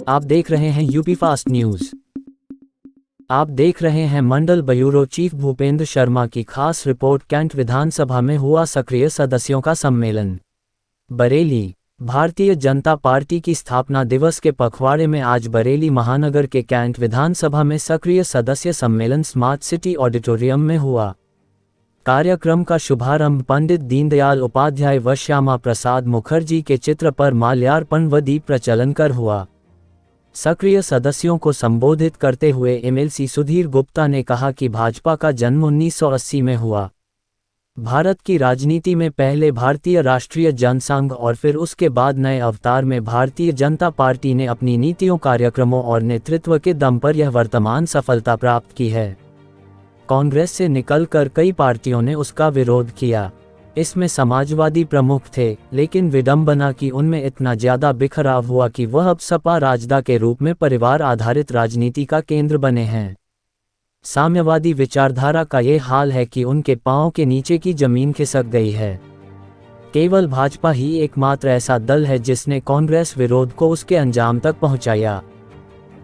आप देख रहे हैं यूपी फास्ट न्यूज। आप देख रहे हैं मंडल ब्यूरो चीफ भूपेंद्र शर्मा की खास रिपोर्ट। कैंट विधानसभा में हुआ सक्रिय सदस्यों का सम्मेलन। बरेली। भारतीय जनता पार्टी की स्थापना दिवस के पखवाड़े में आज बरेली महानगर के कैंट विधानसभा में सक्रिय सदस्य सम्मेलन स्मार्ट सिटी ऑडिटोरियम में हुआ। कार्यक्रम का शुभारंभ पंडित दीनदयाल उपाध्याय व श्यामा प्रसाद मुखर्जी के चित्र पर माल्यार्पण व दीप प्रज्वलन कर हुआ। सक्रिय सदस्यों को संबोधित करते हुए एमएलसी सुधीर गुप्ता ने कहा कि भाजपा का जन्म 1980 में हुआ। भारत की राजनीति में पहले भारतीय राष्ट्रीय जनसंघ और फिर उसके बाद नए अवतार में भारतीय जनता पार्टी ने अपनी नीतियों, कार्यक्रमों और नेतृत्व के दम पर यह वर्तमान सफलता प्राप्त की है। कांग्रेस से निकलकर कई पार्टियों ने उसका विरोध किया। इसमें समाजवादी प्रमुख थे, लेकिन विडंबना की उनमें इतना ज्यादा बिखराव हुआ कि वह अब सपा राजदा के रूप में परिवार आधारित राजनीति का केंद्र बने हैं। साम्यवादी विचारधारा का ये हाल है कि उनके पांव के नीचे की जमीन खिसक गई है। केवल भाजपा ही एकमात्र ऐसा दल है जिसने कांग्रेस विरोध को उसके अंजाम तक पहुंचाया।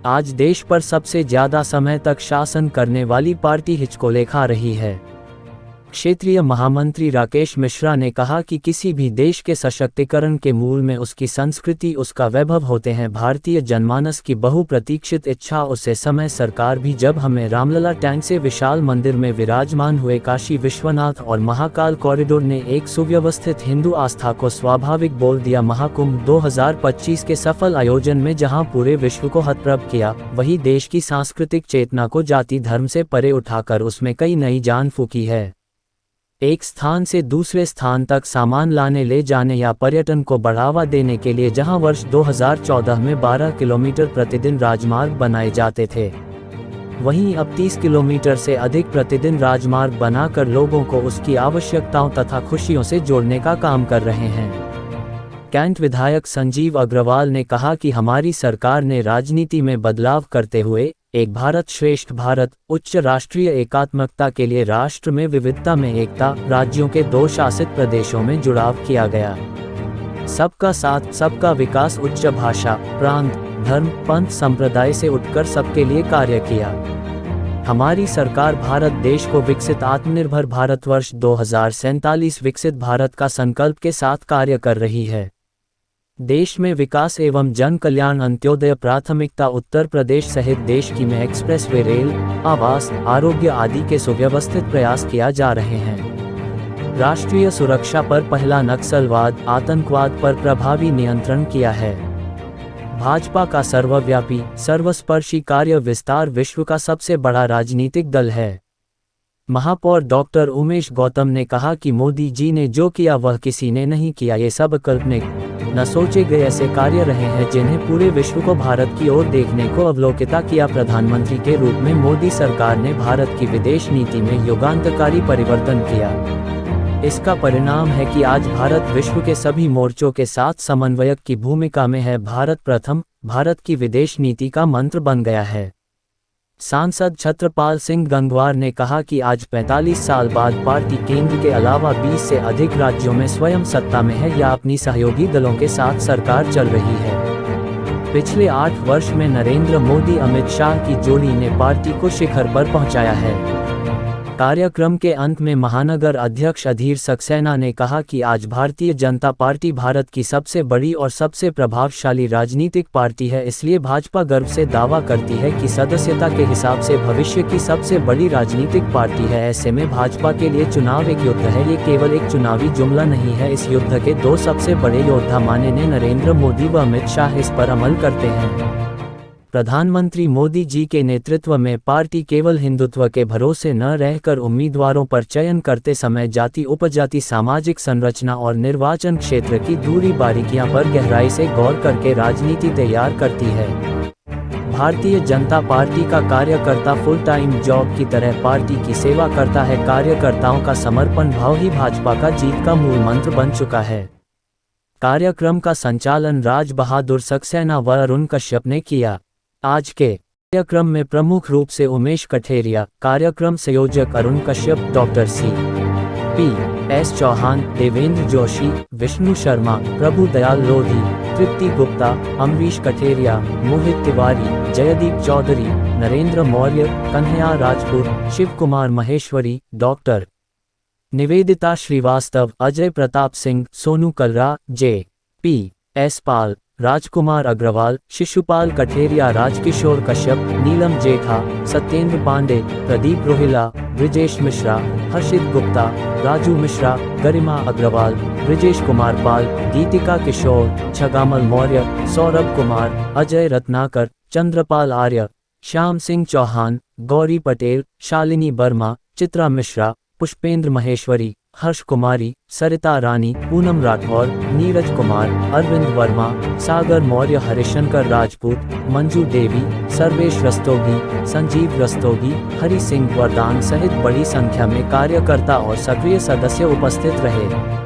आज देश पर सबसे ज्यादा समय तक शासन करने वाली पार्टी हिचकोले खा रही है। क्षेत्रीय महामंत्री राकेश मिश्रा ने कहा कि किसी भी देश के सशक्तिकरण के मूल में उसकी संस्कृति, उसका वैभव होते हैं। भारतीय जनमानस की बहुप्रतीक्षित इच्छा उसे समय सरकार भी जब हमें रामलला टैंक से विशाल मंदिर में विराजमान हुए काशी विश्वनाथ और महाकाल कॉरिडोर ने एक सुव्यवस्थित हिंदू आस्था को स्वाभाविक बोल दिया। महाकुंभ 2025 के सफल आयोजन में जहां पूरे विश्व को हतप्रभ किया, वही देश की सांस्कृतिक चेतना को जाति धर्म से परे उठाकर उसमें कई नई जान फूंकी है। एक स्थान से दूसरे स्थान तक सामान लाने ले जाने या पर्यटन को बढ़ावा देने के लिए जहां वर्ष 2014 में 12 किलोमीटर प्रतिदिन राजमार्ग बनाए जाते थे, वहीं अब 30 किलोमीटर से अधिक प्रतिदिन राजमार्ग बनाकर लोगों को उसकी आवश्यकताओं तथा खुशियों से जोड़ने का काम कर रहे हैं। कैंट विधायक संजीव अग्रवाल ने कहा कि हमारी सरकार ने राजनीति में बदलाव करते हुए एक भारत श्रेष्ठ भारत, उच्च राष्ट्रीय एकात्मकता के लिए राष्ट्र में विविधता में एकता, राज्यों के 2 शासित प्रदेशों में जुड़ाव किया गया। सबका साथ सबका विकास, उच्च भाषा, प्रांत, धर्म, पंथ, संप्रदाय से उठकर सबके लिए कार्य किया। हमारी सरकार भारत देश को विकसित आत्मनिर्भर भारतवर्ष 2047 विकसित भारत का संकल्प के साथ कार्य कर रही है। देश में विकास एवं जन कल्याण अंत्योदय प्राथमिकता। उत्तर प्रदेश सहित देश की में एक्सप्रेसवे, रेल, आवास, आरोग्य आदि के सुव्यवस्थित प्रयास किया जा रहे हैं। राष्ट्रीय सुरक्षा पर पहला, नक्सलवाद, आतंकवाद पर प्रभावी नियंत्रण किया है। भाजपा का सर्वव्यापी, सर्वस्पर्शी कार्य विस्तार विश्व का सबसे बड़ा राजनीतिक दल है। महापौर डॉक्टर उमेश गौतम ने कहा कि मोदी जी ने जो किया वह किसी ने नहीं किया। ये सब काल्पनिक, न सोचे गए ऐसे कार्य रहे हैं जिन्हें पूरे विश्व को भारत की ओर देखने को अवलोकिता किया। प्रधानमंत्री के रूप में मोदी सरकार ने भारत की विदेश नीति में युगांतकारी परिवर्तन किया। इसका परिणाम है कि आज भारत विश्व के सभी मोर्चों के साथ समन्वयक की भूमिका में है। भारत प्रथम, भारत की विदेश नीति का मंत्र बन गया है। सांसद छत्रपाल सिंह गंगवार ने कहा कि आज 45 साल बाद पार्टी केंद्र के अलावा 20 से अधिक राज्यों में स्वयं सत्ता में है या अपनी सहयोगी दलों के साथ सरकार चल रही है। पिछले 8 वर्ष में नरेंद्र मोदी अमित शाह की जोड़ी ने पार्टी को शिखर पर पहुंचाया है। कार्यक्रम के अंत में महानगर अध्यक्ष अधीर सक्सेना ने कहा कि आज भारतीय जनता पार्टी भारत की सबसे बड़ी और सबसे प्रभावशाली राजनीतिक पार्टी है। इसलिए भाजपा गर्व से दावा करती है कि सदस्यता के हिसाब से भविष्य की सबसे बड़ी राजनीतिक पार्टी है। ऐसे में भाजपा के लिए चुनाव एक युद्ध है। ये केवल एक चुनावी जुमला नहीं है। इस युद्ध के 2 सबसे बड़े योद्धा माननीय नरेंद्र मोदी व अमित शाह इस पर अमल करते हैं। प्रधानमंत्री मोदी जी के नेतृत्व में पार्टी केवल हिंदुत्व के भरोसे न रहकर उम्मीदवारों पर चयन करते समय जाति, उपजाति, सामाजिक संरचना और निर्वाचन क्षेत्र की दूरी बारीकियां पर गहराई से गौर करके राजनीति तैयार करती है। भारतीय जनता पार्टी का कार्यकर्ता फुल टाइम जॉब की तरह पार्टी की सेवा करता है। कार्यकर्ताओं का समर्पण भाव ही भाजपा का जीत का मूल मंत्र बन चुका है। कार्यक्रम का संचालन राज बहादुर सक्सेना व अरुण कश्यप ने किया। आज के कार्यक्रम में प्रमुख रूप से उमेश कठेरिया, कार्यक्रम संयोजक Arun Kashyap, doctor C P.S. Chauhan, Devendra Joshi, Vishnu Sharma, Prabhu Dayal Lodhi, Tripti Gupta, Amrish Katheria, Mohit Tiwari, Jaideep Chaudhary, Narendra Maurya, Kanhaiya Rajput, Shiv Kumar Maheshwari, doctor Nivedita Srivastava, Ajay Pratap Singh, Sonu Kalra, J.P.S. पाल, राजकुमार अग्रवाल, शिशुपाल कठेरिया, राजकिशोर कश्यप, नीलम जेठा, सत्येंद्र पांडे, प्रदीप रोहिला, ब्रिजेश मिश्रा, हर्षित गुप्ता, राजू मिश्रा, गरिमा अग्रवाल, ब्रिजेश कुमार पाल, गीतिका किशोर, छगामल मौर्य, सौरभ कुमार, अजय रत्नाकर, चंद्रपाल आर्य, श्याम सिंह चौहान, गौरी पटेल, शालिनी वर्मा, चित्रा मिश्रा, पुष्पेंद्र महेश्वरी, हर्ष कुमारी, सरिता रानी, पूनम राठौर, नीरज कुमार, अरविंद वर्मा, सागर मौर्य, हरिशंकर राजपूत, मंजू देवी, सर्वेश रस्तोगी, संजीव रस्तोगी, हरि सिंह वरदान सहित बड़ी संख्या में कार्यकर्ता और सक्रिय सदस्य उपस्थित रहे।